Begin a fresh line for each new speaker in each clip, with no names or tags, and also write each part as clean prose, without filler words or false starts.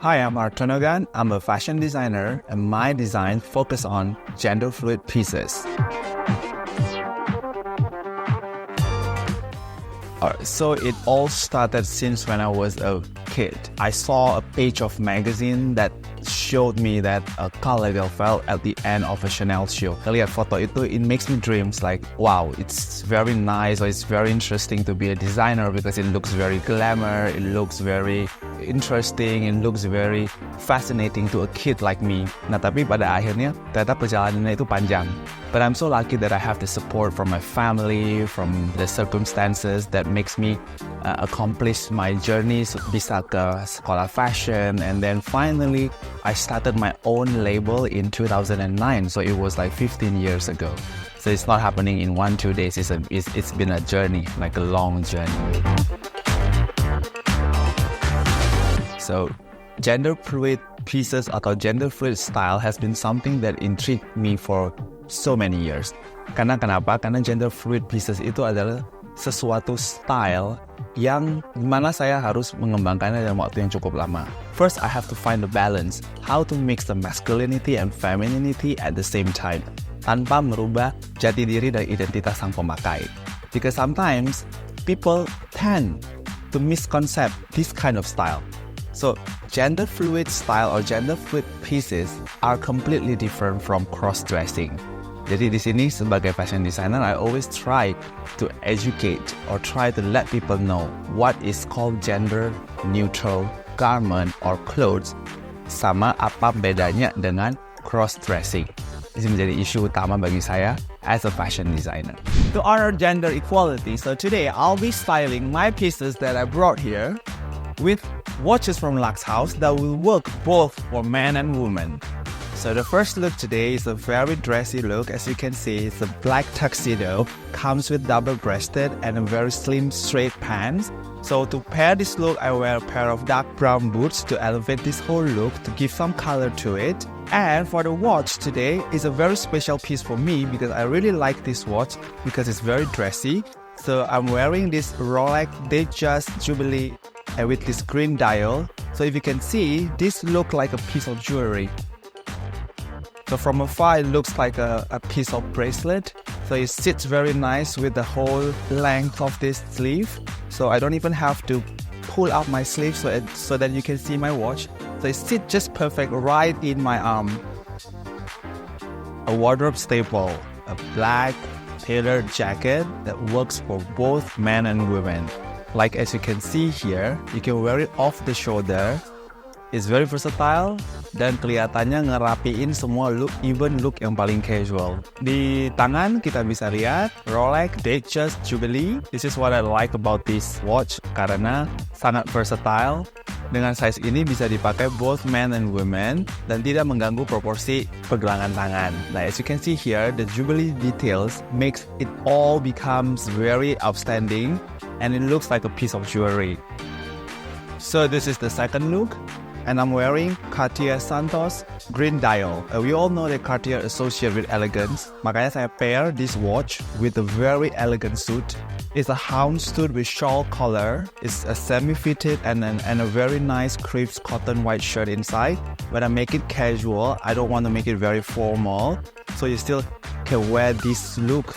Hi, I'm Hartono Gan. I'm a fashion designer, and my design focus on gender-fluid pieces. So it all started since when I was a kid. I saw a page of magazine that showed me that a Karl Lagerfeld at the end of a Chanel show. Lihat foto itu, it makes me dreams like, wow, it's very nice or it's very interesting to be a designer because it looks very glamour, it looks very interesting, it looks very fascinating to a kid like me. Nah, tapi pada akhirnya ternyata perjalanannya itu panjang. But I'm so lucky that I have the support from my family, from the circumstances that makes me accomplish my journey, bisa ke sekolah fashion, and then finally I started my own label in 2009. So it was like 15 years ago. So it's not happening in 1-2 days. It's been a journey, like a long journey. So gender fluid pieces atau gender fluid style has been something that intrigued me for so many years. Kenapa? Karena gender fluid pieces itu adalah sesuatu style yang dimana saya harus mengembangkannya dalam waktu yang cukup lama. First, I have to find the balance, how to mix the masculinity and femininity at the same time, tanpa merubah jati diri dan identitas sang pemakai. Because sometimes people tend to misconcept this kind of style. So, gender fluid style or gender fluid pieces are completely different from cross-dressing. Jadi di sini sebagai fashion designer, I always try to educate or try to let people know what is called gender neutral garment or clothes, sama apa bedanya dengan cross-dressing. Ini menjadi isu utama bagi saya as a fashion designer. To honor gender equality, so today I'll be styling my pieces that I brought here with watches from Lux House that will work both for men and women. So the first look today is a very dressy look. As you can see, it's a black tuxedo, comes with double-breasted and a very slim straight pants. So to pair this look, I wear a pair of dark brown boots to elevate this whole look, to give some color to it. And for the watch today, is a very special piece for me because I really like this watch because it's very dressy. So I'm wearing this Rolex Datejust Jubilee with this green dial. So if you can see, this looks like a piece of jewelry. So from afar, it looks like a piece of bracelet. So it sits very nice with the whole length of this sleeve. So I don't even have to pull out my sleeve so that you can see my watch. So it sits just perfect right in my arm. A wardrobe staple, a black tailored jacket that works for both men and women. Like as you can see here, you can wear it off the shoulder. It's very versatile dan kelihatannya ngerapiin semua look, even look yang paling casual. Di tangan kita bisa lihat Rolex Datejust Jubilee. This is what I like about this watch karena sangat versatile. Dengan size ini bisa dipakai both men and women dan tidak mengganggu proporsi pergelangan tangan. Now as you can see here, the Jubilee details makes it all becomes very outstanding and it looks like a piece of jewelry. So this is the second look. And I'm wearing Cartier Santos green dial. We all know that Cartier associated with elegance. Makanya saya pair this watch with a very elegant suit. It's a houndstooth with shawl collar. It's a semi-fitted and a very nice crisp cotton white shirt inside. When I make it casual, I don't want to make it very formal. So you still can wear this look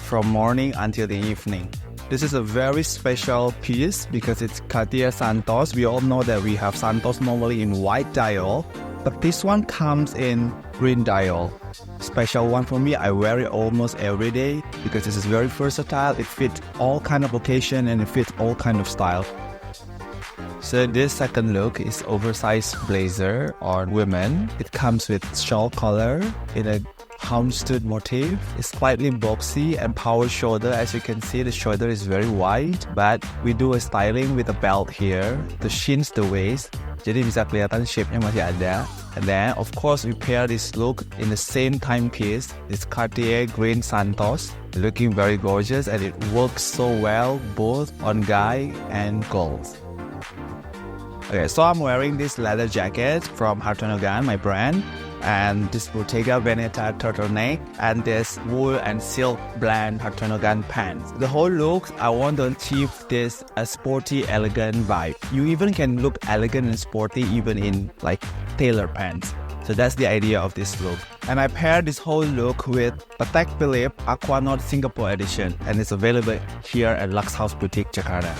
from morning until the evening. This is a very special piece because it's Cartier Santos. We all know that we have Santos normally in white dial, but this one comes in green dial. Special one for me, I wear it almost every day because this is very versatile. It fits all kind of occasion and it fits all kind of style. So this second look is oversized blazer on women. It comes with shawl collar in a houndstooth motif. It's slightly boxy and power shoulder. As you can see, the shoulder is very wide, but we do a styling with a belt here to chins the waist. Jadi bisa kelihatan shape-nya masih ada. And then, of course, we pair this look in the same timepiece. It's Cartier Green Santos, looking very gorgeous, and it works so well both on guy and girls. Okay, so I'm wearing this leather jacket from Hartono Gan, my brand, and this Bottega Veneta turtleneck, and this wool and silk blend Hartono Gan pants. The whole look, I want to achieve this a sporty, elegant vibe. You even can look elegant and sporty even in like tailor pants. So that's the idea of this look. And I paired this whole look with Patek Philippe Aquanaut Singapore edition, and it's available here at Lux House Boutique, Jakarta.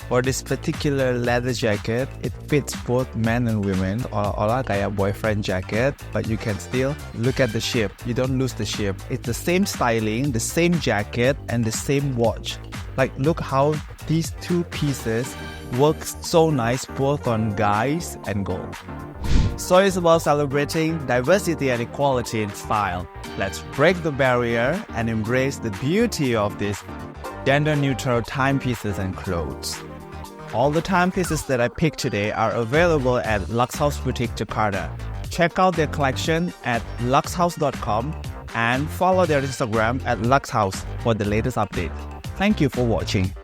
For this particular leather jacket, it fits both men and women. Olah kayak boyfriend jacket, but you can still look at the shape. You don't lose the shape. It's the same styling, the same jacket, and the same watch. Like, look how these two pieces work so nice both on guys and girls. So it's about celebrating diversity and equality in style. Let's break the barrier and embrace the beauty of these gender-neutral timepieces and clothes. All the timepieces that I picked today are available at Lux House Boutique Jakarta. Check out their collection at luxhouse.com and follow their Instagram at luxhouse for the latest update. Thank you for watching.